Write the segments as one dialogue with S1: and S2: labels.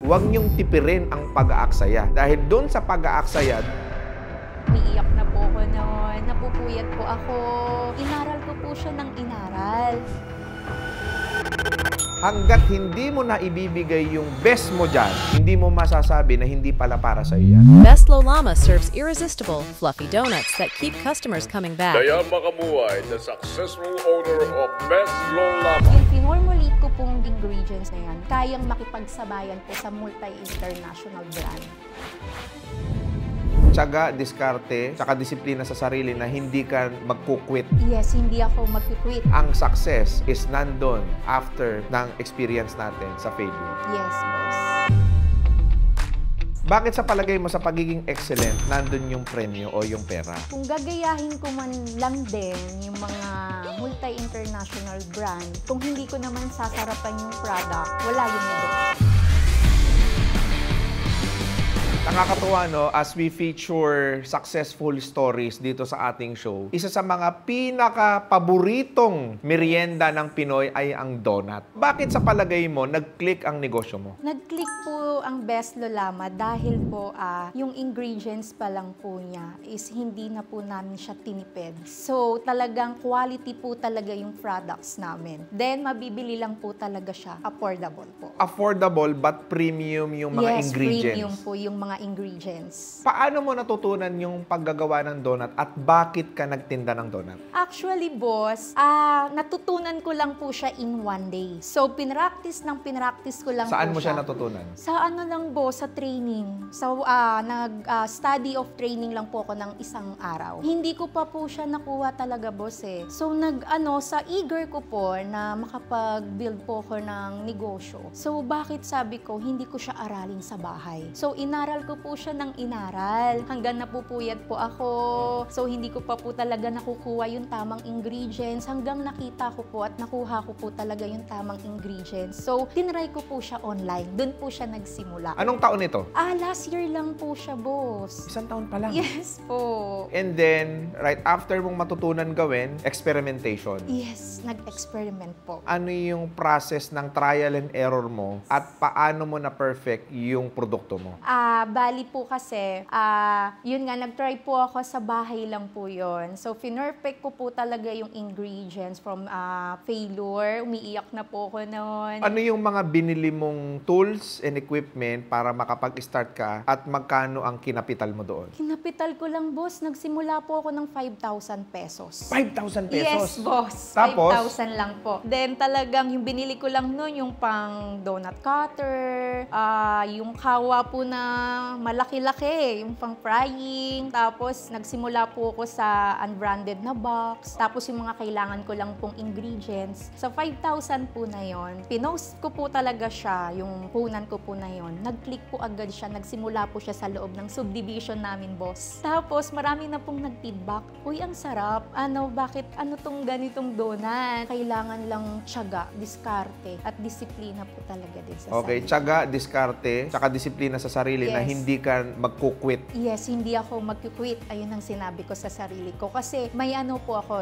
S1: Huwag niyong tipirin ang pag-aaksaya. Dahil doon sa pag-aaksaya,
S2: umiiyak na po ako noon, napupuyat po ako. Inaral ko po siya ng inaral.
S1: hanggat hindi mo na ibibigay yung best mo dyan, hindi mo masasabi na hindi pala para sa iyo yan.
S3: Best Lolama serves irresistible, fluffy donuts that keep customers coming back.
S4: Kaya makamuhay the successful owner of Best Lolama.
S2: Yung pinormulate ko pong ingredients na yan, kayang makipagsabayan po sa multi-international brand.
S1: Tiyaga, diskarte, saka disiplina sa sarili na hindi ka magkukwit.
S2: Yes, hindi ako mag-quit.
S1: Ang success is nandun after ng experience natin sa failure.
S2: Yes, boss.
S1: Bakit sa palagay mo sa pagiging excellent, nandun yung premyo o yung pera?
S2: Kung gagayahin ko man lang din yung mga multi-international brand, kung hindi ko naman sasarapan yung product, wala yung negosyo.
S1: Nakakatuwa, no? As we feature successful stories dito sa ating show, isa sa mga pinaka-paboritong merienda ng Pinoy ay ang donut. Bakit sa palagay mo, nag-click ang negosyo mo?
S2: Nag-click po ang Best Lolama dahil po yung ingredients pa lang po niya is hindi na po namin siya tinipid. So talagang quality po talaga yung products namin. Then mabibili lang po talaga siya. Affordable po.
S1: Affordable but premium yung mga
S2: yes,
S1: ingredients.
S2: premium po yung mga ingredients.
S1: Paano mo natutunan yung paggagawa ng donut at bakit ka nagtinda ng donut?
S2: Actually, boss, natutunan ko lang po siya in one day. So, pinractice ko lang
S1: Saan
S2: po
S1: mo siya
S2: siya.
S1: natutunan?
S2: Sa ano lang, boss, sa training. So, nag-study of training lang po ako ng isang araw. Hindi ko pa po siya nakuha talaga, boss eh. So, sa eager ko po na makapag-build po ako ng negosyo. So, bakit sabi ko, hindi ko siya aralin sa bahay. So, inaral ko po siya ng inaral. Hanggang napupuyat po ako. So, hindi ko pa po talaga nakukuha yung tamang ingredients. Hanggang nakita ko po at nakuha ko po talaga yung tamang ingredients. So, tinry ko po siya online. Doon po siya nagsimula.
S1: Anong taon ito?
S2: Last year lang po siya, boss.
S1: Isang taon pa lang.
S2: Yes po.
S1: And then, right after mong matutunan gawin, experimentation.
S2: Yes, nag-experiment po.
S1: Ano yung process ng trial and error mo at paano mo na perfect yung produkto mo?
S2: Bali po kasi, yun nga, nag-try po ako sa bahay lang po yun. So, finerfect ko po talaga yung ingredients from failure. Umiiyak na po ako noon.
S1: Ano yung mga binili mong tools and equipment para makapag-start ka at magkano ang kinapital mo doon?
S2: Kinapital ko lang, boss. Nagsimula po ako ng 5,000 pesos.
S1: 5,000 pesos?
S2: Yes, boss.
S1: Tapos?
S2: 5,000 lang po. Then talagang yung binili ko lang noon, yung pang donut cutter, yung kawa po na malaki-laki, yung pang frying. Tapos nagsimula po ako sa unbranded na box. Tapos yung mga kailangan ko lang pong ingredients. Sa 5,000 po na yon, pinost ko po talaga siya, yung punan ko po na yon. Nag-click po agad siya. Nagsimula po siya sa loob ng subdivision namin, boss. Tapos marami na pong nag-feedback. Uy, ang sarap. Bakit tong ganitong donut? Kailangan lang tiyaga, diskarte, at disiplina po talaga din sa
S1: Okay,
S2: sarili.
S1: tiyaga, diskarte, saka disiplina sa sarili na
S2: Yes.
S1: hindi ka magkukwit.
S2: Yes, hindi ako mag-quit. Ayun ang sinabi ko sa sarili ko. Kasi may po ako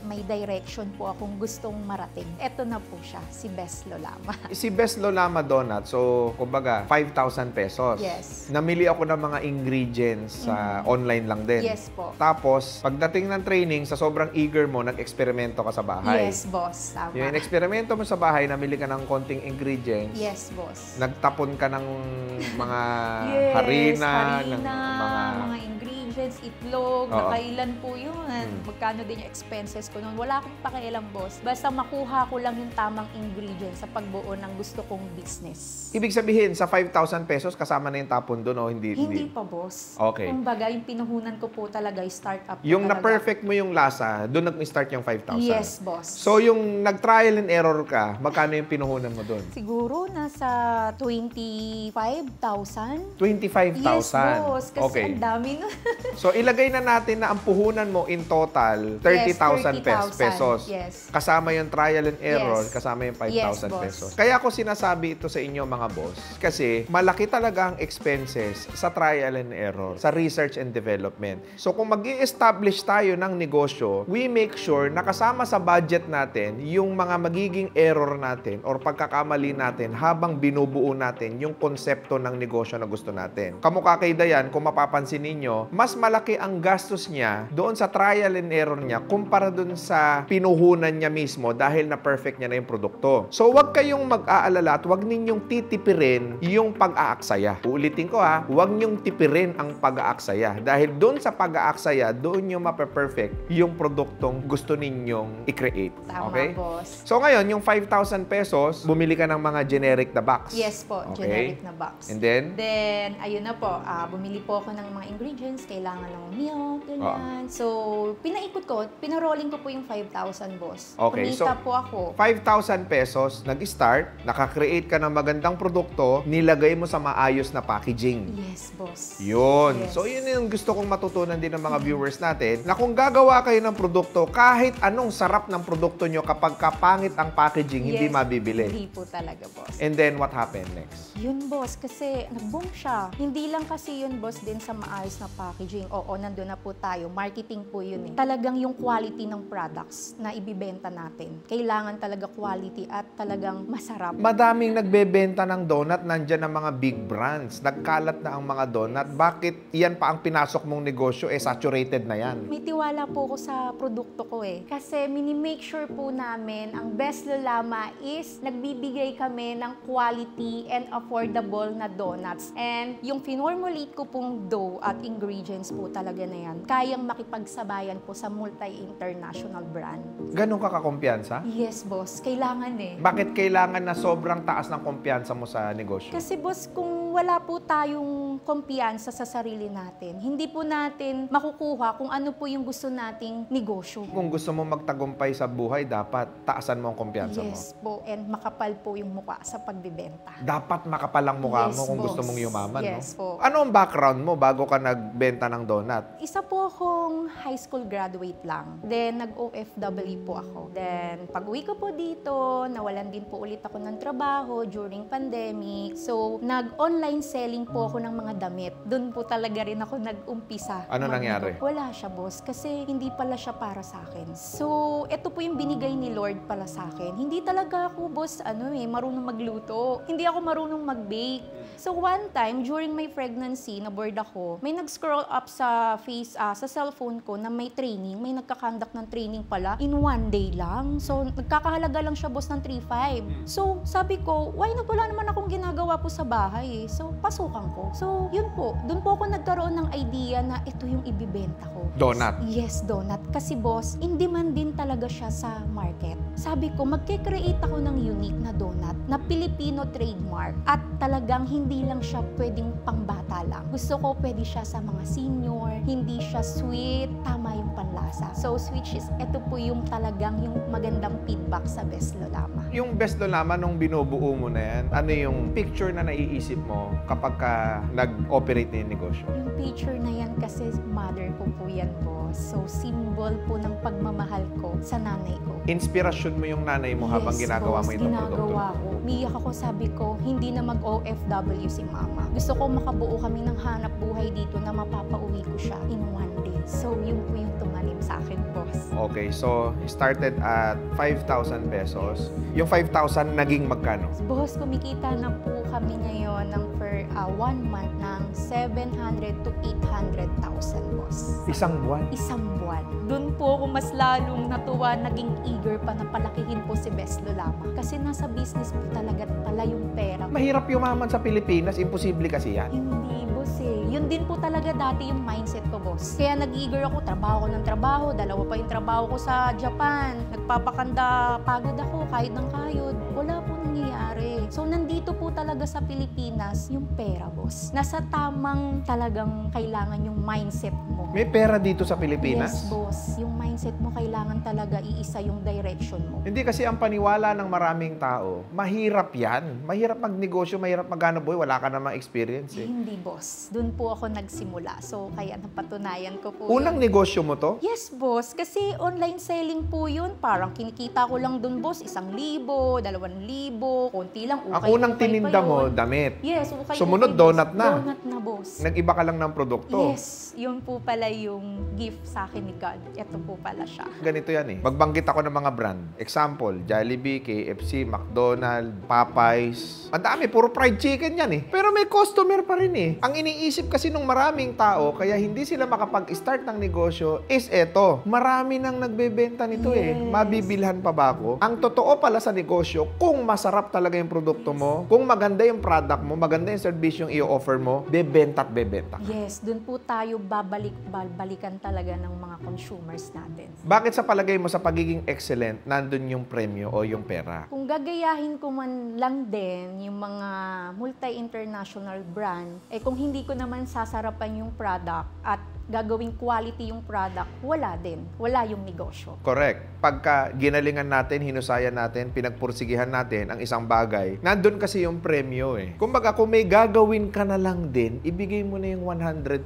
S2: may direction po akong gustong marating. Eto na po siya, si Best Lolama.
S1: Si Best Lolama Donut, so kumbaga 5,000 pesos.
S2: Yes.
S1: Namili ako ng mga ingredients sa online lang din.
S2: Yes po.
S1: Tapos, pagdating ng training, sa sobrang eager mo, nag-eksperimento ka sa bahay.
S2: Yes, boss. Tama.
S1: Yung eksperimento mo sa bahay, namili ka ng konting ingredients.
S2: Yes, boss.
S1: Nagtapon ka ng mga
S2: Yes,
S1: harina, ng mga
S2: ingredients, itlog,
S1: Oo.
S2: nakailan po yun. Magkano din yung expenses ko noon. Wala akong pakialam, boss. Basta makuha ko lang yung tamang ingredients sa pagbuo ng gusto kong business.
S1: Ibig sabihin, sa 5,000 pesos, kasama na yung tapon doon o hindi?
S2: Hindi pa, boss.
S1: Okay.
S2: Kumbaga, yung pinuhunan ko po talaga, yung startup po
S1: Yung
S2: talaga.
S1: na-perfect mo yung lasa, doon nag-start yung 5,000?
S2: Yes, boss.
S1: So, yung nag-trial and error ka, magkano yung pinuhunan mo doon?
S2: Siguro nasa 25,000.
S1: 25,000.
S2: Yes, boss. Kasi
S1: Okay.
S2: ang dami nun.
S1: So, ilagay na natin na ang puhunan mo in total, 30,000 pesos.
S2: Yes.
S1: Kasama yung trial and error,
S2: Yes.
S1: kasama yung 5,000
S2: Yes, boss.
S1: pesos. Kaya ako sinasabi ito sa inyo, mga boss, kasi malaki talaga ang expenses sa trial and error, sa research and development. So, kung mag-i-establish tayo ng negosyo, we make sure na kasama sa budget natin yung mga magiging error natin or pagkakamali natin habang binubuo natin yung konsepto ng negosyo na gusto natin. Kamukha kay Dayan, kung mapapansin ninyo, mas malaki ang gastos niya doon sa trial and error niya kumpara doon sa pinuhunan niya mismo dahil na perfect niya na yung produkto. So, wag kayong mag-aalala at wag ninyong titipirin yung pag-aaksaya. Uulitin ko ha, wag ninyong tipirin ang pag-aaksaya dahil doon sa pag-aaksaya, doon nyo mape-perfect yung produktong gusto ninyong i-create.
S2: Tama,
S1: Okay?
S2: boss.
S1: So, ngayon, yung 5,000 pesos, bumili ka ng mga generic na box.
S2: Yes po,
S1: Okay.
S2: generic na box.
S1: And then?
S2: Then, ayun na po, bumili po ako ng mga ingredients, kailangan ng milk, ganyan. So, pinaikot ko, pinarolling ko po yung 5,000, boss.
S1: Okay,
S2: Kumita
S1: so,
S2: po ako.
S1: 5,000 pesos, nag-start, nakakreate ka ng magandang produkto, nilagay mo sa maayos na packaging.
S2: Yes, boss.
S1: Yun.
S2: Yes.
S1: So, yun yung gusto kong matutunan din ng mga viewers natin, na kung gagawa kayo ng produkto, kahit anong sarap ng produkto nyo, kapag kapangit ang packaging, hindi
S2: Yes,
S1: mabibili.
S2: Hindi po talaga, boss.
S1: And then, what happened next?
S2: Yun, boss, kasi nag-boom siya. Hindi lang kasi yun, boss, din sa maayos na packaging. Oo, nandun na po tayo. Marketing po yun eh. Talagang yung quality ng products na ibibenta natin. Kailangan talaga quality at talagang masarap.
S1: Madaming nagbebenta ng donut, nandyan ang mga big brands. Nagkalat na ang mga donut. Bakit yan pa ang pinasok mong negosyo? Saturated na yan.
S2: May tiwala po ko sa produkto ko eh. Kasi mini-make sure po namin ang Best Lolama is nagbibigay kami ng quality and affordable na donuts. And yung finormulate ko pong dough at ingredients po talaga na yan, kayang makipagsabayan po sa multi-international brand.
S1: Ganun ka kakumpiyansa?
S2: Yes, boss. Kailangan eh.
S1: Bakit kailangan na sobrang taas ng kumpiyansa mo sa negosyo?
S2: Kasi boss, kung wala po tayong kumpiyansa sa sarili natin, hindi po natin makukuha kung ano po yung gusto nating negosyo.
S1: Kung gusto mo magtagumpay sa buhay, dapat taasan mo ang kumpiyansa mo.
S2: Yes po, and makapal po yung mukha sa pagbibenta.
S1: Dapat makapalang mukha
S2: Yes,
S1: mo kung
S2: boss.
S1: gusto mong yumaman,
S2: Yes
S1: no?
S2: po.
S1: Ano ang background mo bago ka nagbenta ng donut?
S2: Isa po akong high school graduate lang. Then, nag-OFW po ako. Then, pag-uwi ko po dito, nawalan din po ulit ako ng trabaho during pandemic. So, nag-online selling po ako ng mga damit. Doon po talaga rin ako nag-umpisa.
S1: Ano nangyari?
S2: Wala siya, boss, kasi hindi pala siya para sa akin. So, ito po yung binigay ni Lord pala sa akin. Hindi talaga ako, boss, marunong magluto. Hindi ako marunong mag-bake. So, one time, during my pregnancy, na-bored ako, may nag-scroll up sa sa cellphone ko na may training, may nagkakandak ng training pala in one day lang. So, nagkakahalaga lang siya, boss, ng 3,500. So, sabi ko, why not, wala naman akong ginagawa po sa bahay eh. So, pasukan ko. So, yun po. Doon po ako nagkaroon ng idea na ito yung ibibenta ko.
S1: Donut.
S2: Yes, donut. Kasi boss, in demand din talaga siya sa market. Sabi ko, magkikreate ako ng unique na donut na Filipino trademark at talagang hindi lang siya pwedeng pangbata lang. Gusto ko pwede siya sa mga senior, hindi siya sweet, tama yung panlasa. So, which is, ito po yung talagang yung magandang feedback sa Best Lolama.
S1: Yung Best Lolama, nung binubuo mo na yan, ano yung picture na naiisip mo kapag ka nag-operate na yung negosyo?
S2: Yung picture na yan kasi mother ko po yan po. So, symbol po ng pagmamahal ko sa nanay ko.
S1: Inspirasyon mo yung nanay mo habang
S2: Yes,
S1: ginagawa mo
S2: boss,
S1: itong produkto?
S2: ginagawa ko. Umiyak ako, sabi ko, hindi na mag-OFW si mama. Gusto ko makabuo kami ng hanap buhay dito na mapapauwi ko siya in one day. So, yun po yung tumanim sa akin, boss.
S1: Okay, so started at 5,000 pesos. Yung 5,000 naging magkano?
S2: Boss, kumikita na po kami ngayon ng per 1 month ng 700 to 800,000, boss.
S1: Isang buwan?
S2: Isang buwan. Doon po ako mas lalong natuwa, naging eager pa na palakihin po si Best Lolama. Kasi nasa business po talaga pala yung pera.
S1: Mahirap yumaman sa Pilipinas, imposible kasi yan.
S2: Hindi, boss eh. Yun din po talaga dati yung mindset ko, boss. Kaya nag-eager ako, trabaho ko ng trabaho, dalawa pa yung trabaho ko sa Japan. Nagpapakanda, pagod ako, kahit ng kayod. Wala po nangyayari. So, nandito po talaga sa Pilipinas yung pera, boss. Nasa tamang talagang kailangan yung mindset mo.
S1: May pera dito sa Pilipinas?
S2: Yes, boss. Yung mindset mo, kailangan talaga iisa yung direction mo.
S1: Hindi kasi ang paniwala ng maraming tao, mahirap yan. Mahirap magnegosyo, mahirap maghanap buhay, wala ka namang experience eh.
S2: Hindi, boss. Doon po ako nagsimula. So, kaya napatunayan ko po
S1: Unang negosyo mo to?
S2: Yes, boss. Kasi online selling po yun. Parang kinikita ko lang dun, boss, 1,000, 2,000, konti lang.
S1: Ang unang tininda mo, damit.
S2: Yes, ukay.
S1: Sumunod, donut na.
S2: Donut na, boss.
S1: Nag-iba ka lang ng produkto.
S2: Yes, yun po pala yung gift sa akin ni God. Ito po pala siya.
S1: Ganito yan eh. Magbanggit ako ng mga brand. Example, Jollibee, KFC, McDonald's, Popeyes. Ang dami, puro fried chicken yan eh. Pero may customer pa rin eh. Ang iniisip kasi ng maraming tao, kaya hindi sila makapag-start ng negosyo, is eto. Marami nang nagbebenta nito eh.
S2: Yes.
S1: Mabibilhan pa ba ako? Ang totoo pala sa negosyo, kung masarap talaga yung produkto mo, kung maganda yung product mo, maganda yung service yung i-offer mo, bebenta at bebenta.
S2: Yes, dun po tayo babalikan talaga ng mga consumers natin.
S1: Bakit sa palagay mo sa pagiging excellent, nandun yung premyo o yung pera?
S2: Kung gagayahin ko man lang din yung mga multi-international brand, kung hindi ko naman sasarapan yung product at gagawing quality yung product, wala din. Wala yung negosyo.
S1: Correct. Pagka ginalingan natin, hinusayan natin, pinagpursigihan natin ang isang bagay, nandun kasi yung premyo eh. Kumbaga, kung may gagawin ka na lang din, ibigay mo na yung 100%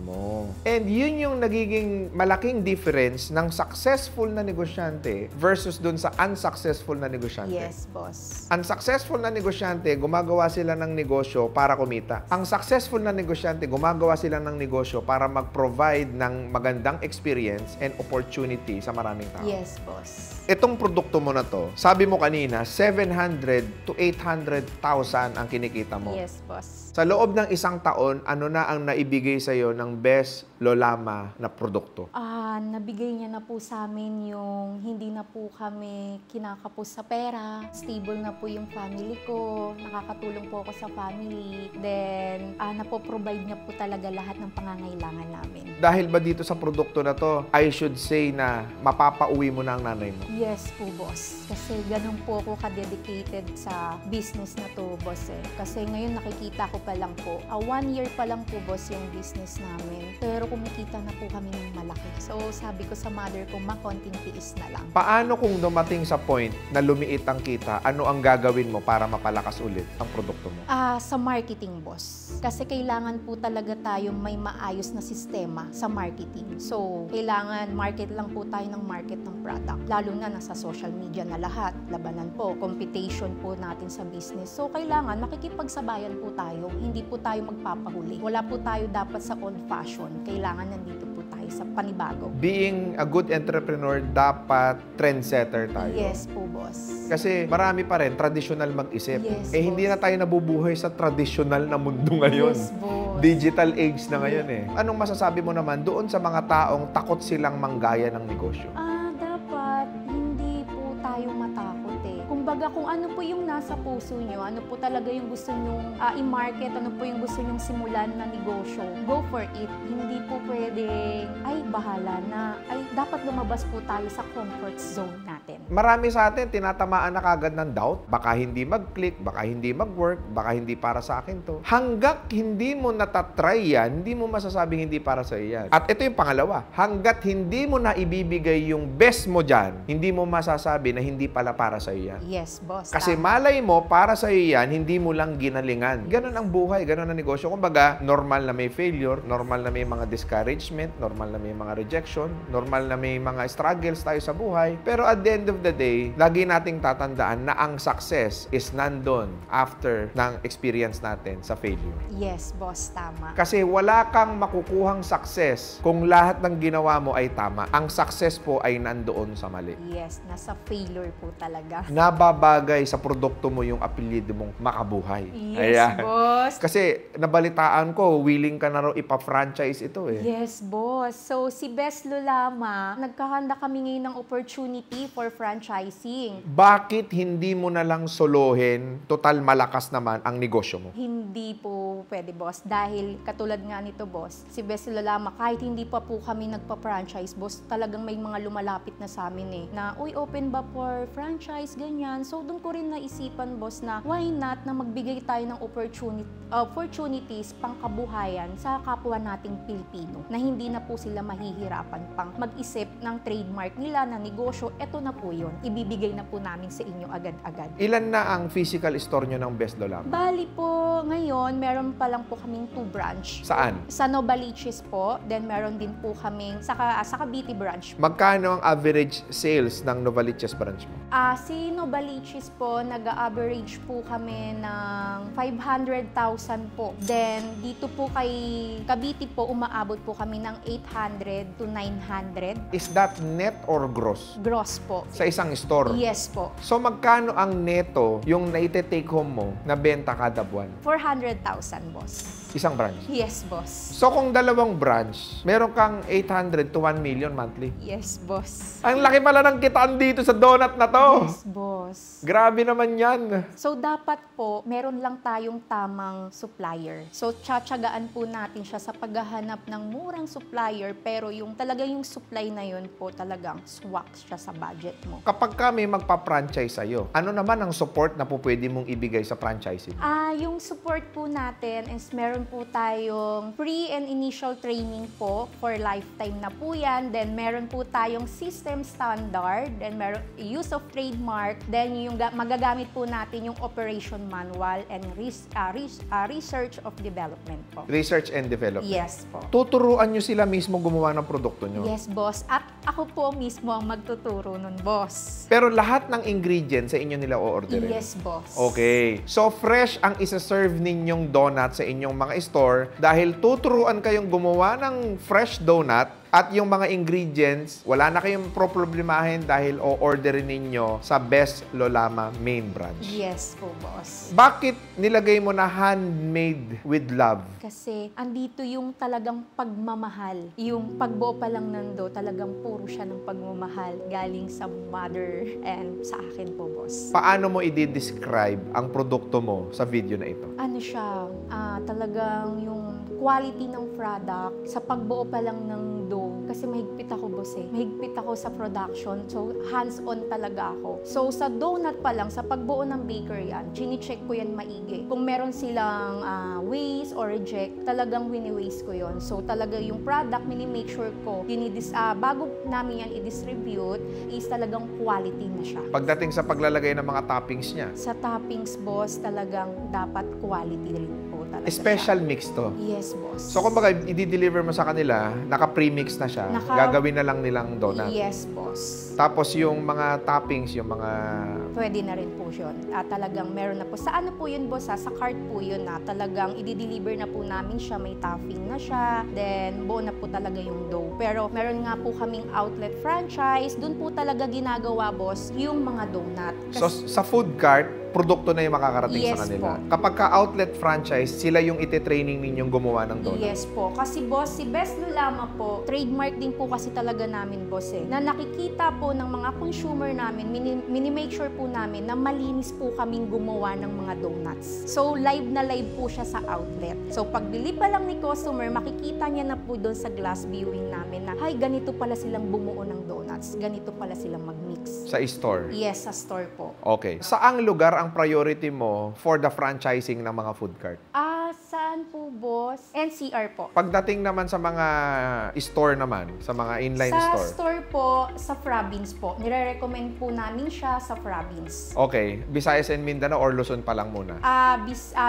S1: mo. And yun yung nagiging malaking difference ng successful na negosyante versus dun sa unsuccessful na negosyante.
S2: Yes, boss.
S1: Unsuccessful na negosyante, gumagawa sila ng negosyo para kumita. Ang successful na negosyante, gumagawa sila ng negosyo para mag-provide ng magandang experience and opportunity sa maraming tao.
S2: Yes, boss.
S1: Itong produkto mo na to, sabi mo kanina, 700 to 800,000 ang kinikita mo.
S2: Yes, boss.
S1: Sa loob ng isang taon, ano na ang naibigay sa'yo ng best Lolama na produkto?
S2: Nabigay niya na po sa amin yung hindi na po kami kinakapos sa pera. Stable na po yung family ko. Nakakatulong po ako sa family. Then, napoprovide niya po talaga lahat ng pangangailangan namin.
S1: Dahil ba dito sa produkto na to, I should say na mapapauwi mo na ang nanay mo?
S2: Yes po, boss. Kasi ganun po ako ka-dedicated sa business na to, boss eh. Kasi ngayon nakikita ko pa lang po, 1 year pa lang po, boss, yung business namin. Pero kumikita na po kami ng malaki. So, sabi ko sa mother ko, konting tiis na lang.
S1: Paano kung dumating sa point na lumiit ang kita, ano ang gagawin mo para mapalakas ulit ang produkto mo?
S2: Sa marketing, boss. Kasi kailangan po talaga tayo may maayos na sistema sa marketing. So, kailangan market lang po tayo ng market ng product. Lalo na nasa social media na lahat. Labanan po, competition po natin sa business. So, kailangan makikipagsabayan po tayo. Hindi po tayo magpapahuli. Wala po tayo dapat sa old fashion. Kailangan nandito po tayo sa panibago.
S1: Being a good entrepreneur, dapat trendsetter tayo.
S2: Yes po, boss.
S1: Kasi marami pa rin traditional mag-isip.
S2: Yes,
S1: Hindi
S2: boss.
S1: na tayo nabubuhay sa traditional na mundo ngayon.
S2: Yes, boss.
S1: Digital age na ngayon eh. Anong masasabi mo naman doon sa mga taong takot silang manggaya ng negosyo?
S2: Dapat hindi po tayo matakot eh. Kumbaga, kung ano po yung nasa puso nyo, ano po talaga yung gusto nyong i-market, ano po yung gusto nyong simulan na negosyo, go for it. Hindi po pwedeng, bahala na. Dapat lumabas po tayo sa comfort zone natin.
S1: Marami sa atin, tinatamaan na kagad ng doubt. Baka hindi mag-click, baka hindi mag-work, baka hindi para sa akin to. Hanggat hindi mo natatry yan, hindi mo masasabing hindi para sa yan. At ito yung pangalawa, hanggat hindi mo na ibibigay yung best mo dyan, hindi mo masasabi na hindi pala para sa yan.
S2: Yes, boss.
S1: Kasi
S2: Tama.
S1: malay mo, para sa yan, hindi mo lang ginalingan. Ganun ang buhay, ganun ang negosyo. Kumbaga, normal na may failure, normal na may mga discouragement, normal na may mga rejection, normal na may mga struggles tayo sa buhay. Pero at the end of the day, lagi nating tatandaan na ang success is nandun after ng experience natin sa failure.
S2: Yes, boss. Tama.
S1: Kasi wala kang makukuhang success kung lahat ng ginawa mo ay tama. Ang success po ay nandoon sa mali.
S2: Yes, nasa failure po talaga.
S1: Nababagay sa produkto mo yung apelyido mong makabuhay.
S2: Yes, boss. boss.
S1: Kasi nabalitaan ko, willing ka na raw ipa-franchise ito eh.
S2: Yes, boss. So, si Best Lulama, nagkahanda kami ngayon ng opportunity for franchising.
S1: Bakit hindi mo na lang solohin, total malakas naman ang negosyo mo?
S2: Hindi po pwede, boss. Dahil katulad nga nito, boss, si Best Lulama, kahit hindi pa po kami nagpa-franchise, boss, talagang may mga lumalapit na sa amin eh. Na, uy, open ba for franchise, ganyan. So, doon ko rin naisipan, boss, na why not na magbigay tayo ng opportunities pangkabuhayan sa kapwa nating Pilipino na hindi na po sila mahihirapan pang mag-isip ng trademark nila na negosyo. Eto na po yun. Ibibigay na po namin sa inyo agad-agad.
S1: Ilan na ang physical store nyo ng Best Lulama?
S2: Bali po, ngayon, meron pa lang po kaming 2 branch.
S1: Saan?
S2: Sa Novaliches po, then meron din po kaming sa Cavite branch.
S1: Magkano ang average sales ng Novaliches branch mo?
S2: Si Novaliches po, nag-average po kami ng 500,000 po. Then, dito po kay Cavite po, umaabot po kami ng 800 to 900.
S1: Is that net or gross?
S2: Gross po.
S1: Sa isang store?
S2: Yes po.
S1: So magkano ang neto yung naite-take home mo na benta kada buwan?
S2: 400,000, boss.
S1: Isang branch?
S2: Yes, boss.
S1: So kung dalawang branch, meron kang 800 to 1 million monthly.
S2: Yes, boss.
S1: Ang laki pala ng kitaan dito sa donut na to.
S2: Yes, boss.
S1: Grabe naman yan.
S2: So, dapat po, meron lang tayong tamang supplier. So, tsatsagaan po natin siya sa paghahanap ng murang supplier, pero yung talaga yung supply na yun po talagang swak siya sa budget mo.
S1: Kapag kami magpa-franchise sa'yo, ano naman ang support na po pwede mong ibigay sa franchising?
S2: Yung support po natin is meron po tayong free and initial training po for lifetime na po yan. Then, meron po tayong system standard. Then, meron use of trademark. Then, yung magagamit po natin yung operation manual and research of development po.
S1: Research and development?
S2: Yes po.
S1: Tuturuan nyo sila mismo gumawa ng produkto nyo?
S2: Yes, boss. At ako po mismo ang magtuturo nun, boss.
S1: Pero lahat ng ingredients sa inyo nila o-orderin?
S2: Yes, boss.
S1: Okay. So, fresh ang isa-serve ninyong donut sa inyong mga store dahil tuturuan kayong gumawa ng fresh donut at yung mga ingredients, wala na kayong problemahin dahil o-orderin ninyo sa Best Lulama main branch.
S2: Yes po, boss.
S1: Bakit nilagay mo na handmade with love?
S2: Kasi andito yung talagang pagmamahal. Yung pagbuo pa lang nando, talagang puro siya ng pagmamahal galing sa mother and sa akin po, boss.
S1: Paano mo i-describe ang produkto mo sa video na ito?
S2: Ano siya, talagang yung quality ng product sa pagbuo pa lang ng dough. Kasi mahigpit ako, boss eh. Mahigpit ako sa production. So, hands-on talaga ako. So, sa donut pa lang, sa pagbuo ng bakery yan, chine-check ko yan maigi. Kung meron silang waste or reject, talagang wini-waste ko yon. So, talaga yung product, mini-make sure ko, bago namin yan i-distribute, is talagang quality na siya.
S1: Pagdating sa paglalagay ng mga toppings niya?
S2: Sa toppings, boss, talagang dapat quality rin po talaga
S1: Special
S2: siya.
S1: mix to?
S2: Yes, boss.
S1: So, kumbaga, i-deliver mo sa kanila, naka-premix na siya, gagawin na lang nilang donut.
S2: Yes, boss.
S1: Tapos yung mga toppings, yung mga...
S2: Pwede na rin po yun. Talagang meron na po. Sa ano po yun, boss? Sa cart po yun na talagang i-deliver na po namin siya. May topping na siya. Then, buo na po talaga yung dough. Pero meron nga po kaming outlet franchise. Doon po talaga ginagawa, boss, yung mga donut.
S1: So, sa food cart, produkto na yung makakarating
S2: Yes
S1: sa kanila.
S2: po.
S1: Kapag ka-outlet franchise, sila yung ite-training ninyong gumawa ng donut.
S2: Yes po. Kasi boss, si Best Lulama po, trademark din po kasi talaga namin, boss eh. Na nakikita po ng mga consumer namin, mini-make sure po namin na malinis po kaming gumawa ng mga donuts. So, live na live po siya sa outlet. So, pag bili pa lang ni customer, makikita niya na po doon sa glass viewing namin na, ay, ganito pala silang bumuo ng donuts. Ganito pala silang mag-mix.
S1: Sa store?
S2: Yes, sa store po.
S1: Okay. Saang lugar ang priority mo for the franchising ng mga food cart?
S2: Saan po, boss? NCR po.
S1: Pagdating naman sa mga store naman, sa mga inline
S2: Sa
S1: store.
S2: store po, sa province po. Nire-recommend po namin siya sa province.
S1: Okay. Visayas and Mindanao or Luzon pa lang muna?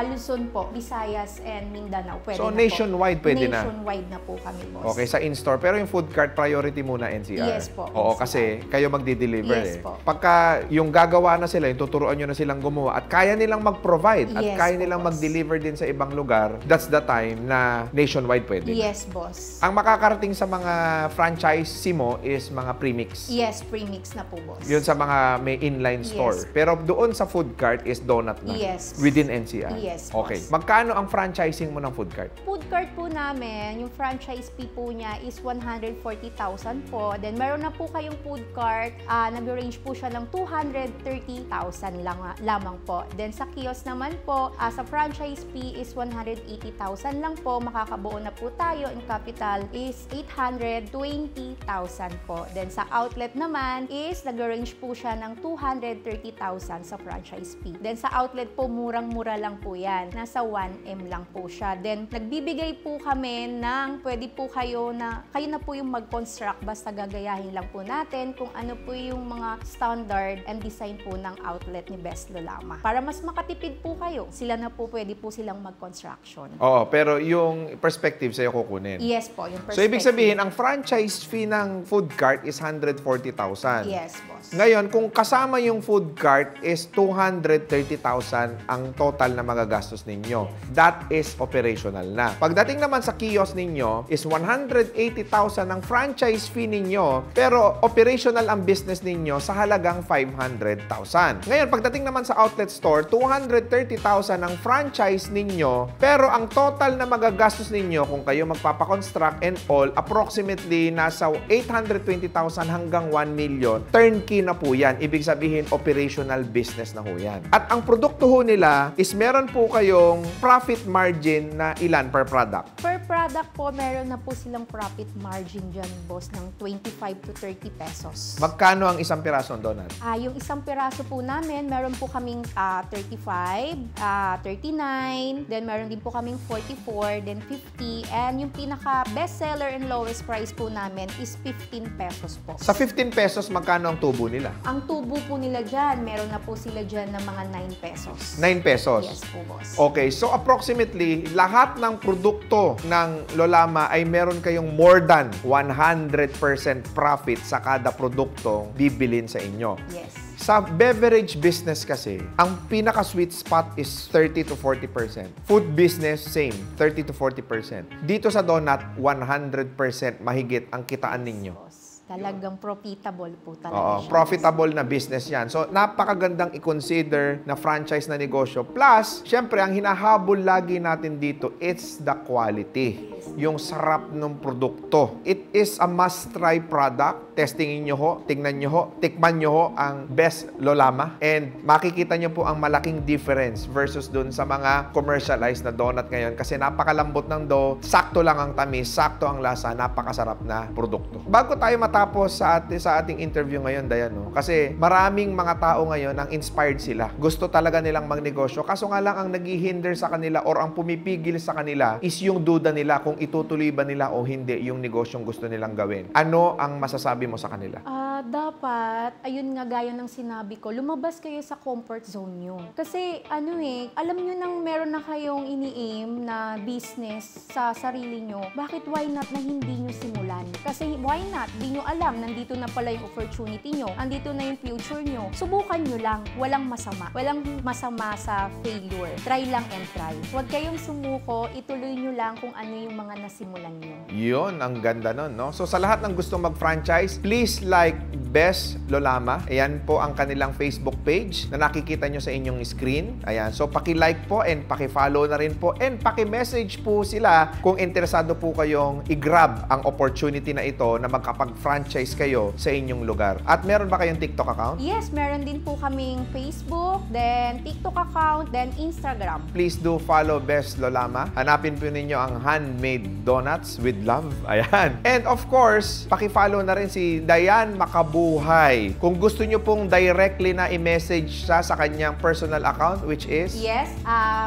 S2: Luzon po, Visayas and Mindanao. Pwede
S1: So,
S2: na
S1: nationwide
S2: po.
S1: pwede na?
S2: Nationwide na po kami, boss.
S1: Okay, sa in-store. Pero yung food cart, priority muna NCR.
S2: Yes po,
S1: Oo,
S2: NCR.
S1: kasi kayo magdi-deliver
S2: Yes
S1: eh.
S2: po.
S1: Pagka yung gagawa na sila, yung tuturuan nyo na silang gumawa at kaya nilang mag-provide at
S2: Yes
S1: kaya
S2: po,
S1: nilang
S2: boss.
S1: mag-deliver din sa ibang ibang lugar, that's the time na nationwide pwede.
S2: Yes, boss.
S1: Ang makakarating sa mga franchisee mo is mga premix.
S2: Yes, premix na po, boss.
S1: Yun sa mga may inline store. Pero doon sa food cart is donut na.
S2: Yes.
S1: Within NCR.
S2: Yes,
S1: Okay.
S2: boss.
S1: Magkano ang franchising mo ng food cart?
S2: Food cart po namin, yung franchise fee po niya is 140,000 po. Then meron na po kayong food cart, nag-range po siya ng 230,000 lamang po. Then sa kiosk naman po, sa franchise fee is 180,000 lang po. Makakabuo na po tayo in capital is 820,000 po. Then sa outlet naman is nag-range po siya ng 230,000 sa franchise fee. Then sa outlet po, murang-mura lang po yan. Nasa 1M lang po siya. Then nagbibigay po kami ng pwede po kayo na po yung mag-construct basta gagayahin lang po natin kung ano po yung mga standard and design po ng outlet ni Best Lolama. Para mas makatipid po kayo, sila na po pwede po silang mag-construction.
S1: Oo, pero yung perspective sa'yo kukunin.
S2: Yes po, yung perspective.
S1: So, ibig sabihin, ang franchise fee ng food cart is 140,000.
S2: Yes, boss.
S1: Ngayon, kung kasama yung food cart is 230,000 ang total na magagastos ninyo. That is operational na. Pagdating naman sa kiosk ninyo is 180,000 ang franchise fee ninyo, pero operational ang business ninyo sa halagang 500,000. Ngayon, pagdating naman sa outlet store, 230,000 ang franchise ninyo, pero ang total na magagastos ninyo kung kayo magpapakonstruct and all, approximately nasa 820,000 hanggang 1 million. Turnkey na po yan. Ibig sabihin, operational business na ho yan. At ang produkto ho nila is meron po kayong profit margin na ilan per product?
S2: Per product po, meron na po silang profit margin dyan, boss, ng 25 to 30 pesos.
S1: Magkano ang isang piraso ng donut?
S2: Yung isang piraso po namin, meron po kaming 35, 39, then meron din po kaming 44, then 50, and yung pinaka best seller and lowest price po namin is 15 pesos po.
S1: Sa 15 pesos, magkano ang tubo nila?
S2: Ang tubo po nila dyan, meron na po sila dyan ng mga 9 pesos.
S1: 9 pesos?
S2: Yes po, boss.
S1: Okay, so approximately, lahat ng produkto ng Lolama ay meron kayong more than 100% profit sa kada produktong bibilin sa inyo.
S2: Yes.
S1: Sa beverage business kasi, ang pinaka-sweet spot is 30 to 40%. Food business, same, 30 to 40%. Dito sa donut, 100% mahigit ang kitaan ninyo.
S2: Boss. Talagang profitable po talaga
S1: Oo,
S2: siya.
S1: profitable na business yan. So, napakagandang i-consider na franchise na negosyo. Plus, syempre, ang hinahabol lagi natin dito, it's the quality. Yung sarap ng produkto. It is a must-try product. Testingin nyo ho, tingnan nyo ho, tikman nyo ho ang Best Lolama. And makikita nyo po ang malaking difference versus dun sa mga commercialized na donut ngayon. Kasi napakalambot ng dough, sakto lang ang tamis, sakto ang lasa, napakasarap na produkto. Bago tayo matapos sa ating interview ngayon, Dayan, no? Kasi maraming mga tao ngayon ang inspired sila. Gusto talaga nilang magnegosyo. Kaso nga lang ang naghihinder sa kanila or ang pumipigil sa kanila is yung duda nila kung itutuloy ba nila o hindi yung negosyong gusto nilang gawin. Ano ang masasabi mo sa kanila?
S2: Dapat, ayun nga gaya ng sinabi ko, lumabas kayo sa comfort zone nyo. Kasi alam nyo nang meron na kayong ini-aim na business sa sarili nyo, bakit why not na hindi nyo simulan? Kasi why not? Di nyo alam, nandito na pala yung opportunity nyo, nandito na yung future nyo. Subukan nyo lang, walang masama. Walang masama sa failure. Try lang and try. Huwag kayong sumuko, ituloy nyo lang kung ano yung mga nasimulan nyo.
S1: Yun, ang ganda nun, no? So, sa lahat ng gustong mag-franchise, please like Best Lolama. Ayan po ang kanilang Facebook page na nakikita nyo sa inyong screen. Ayan. So, paki-like po and paki-follow na rin po and paki-message po sila kung interesado po kayong i-grab ang opportunity na ito na magkapag-franchise kayo sa inyong lugar. At meron ba kayong TikTok account?
S2: Yes, meron din po kaming Facebook, then TikTok account, then Instagram.
S1: Please do follow Best Lolama. Hanapin po ninyo ang handmade donuts with love. Ayan. And of course, paki-follow na rin si Dayan Makabuhay. Kung gusto nyo pong directly na i-message siya sa kanyang personal account, which is?
S2: Yes,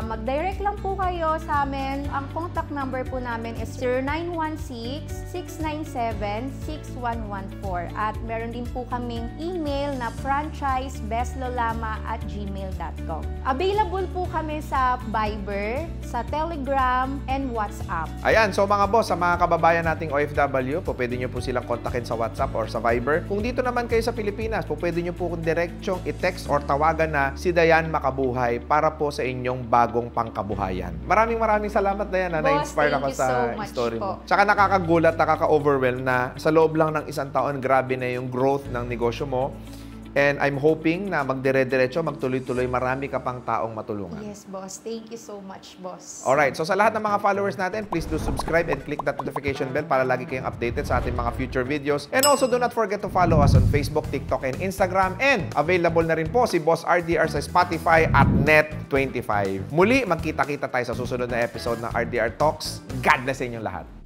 S2: mag-direct lang po kayo sa amin. Ang contact number po namin is 0916-697-6114. At meron din po kaming email na franchisebestlolama@gmail.com. Available po kami sa Viber, sa Telegram, and WhatsApp.
S1: Ayan, so mga boss, sa mga kababayan nating OFW, po pwede nyo po silang kontakin sa WhatsApp or sa Viber. Kung dito naman kayo sa Pilipinas, po pwede nyo po kung diretsong i-text or tawagan na si Dayan Makabuhay para po sa inyong bagong pangkabuhayan. Maraming salamat, Dayan, na na-inspire ako sa story mo. Tsaka nakakagulat, nakaka-overwhelm na sa loob lang ng isang taon, grabe na yung growth ng negosyo mo. And I'm hoping na magdire-diretso, magtuloy-tuloy, marami ka pang taong matulungan.
S2: Yes, boss. Thank you so much, boss.
S1: Alright, so sa lahat ng mga followers natin, please do subscribe and click that notification bell para lagi kayong updated sa ating mga future videos. And also, do not forget to follow us on Facebook, TikTok, and Instagram. And available na rin po si Boss RDR sa Spotify at Net25. Muli, magkita-kita tayo sa susunod na episode ng RDR Talks. God bless sa inyong lahat.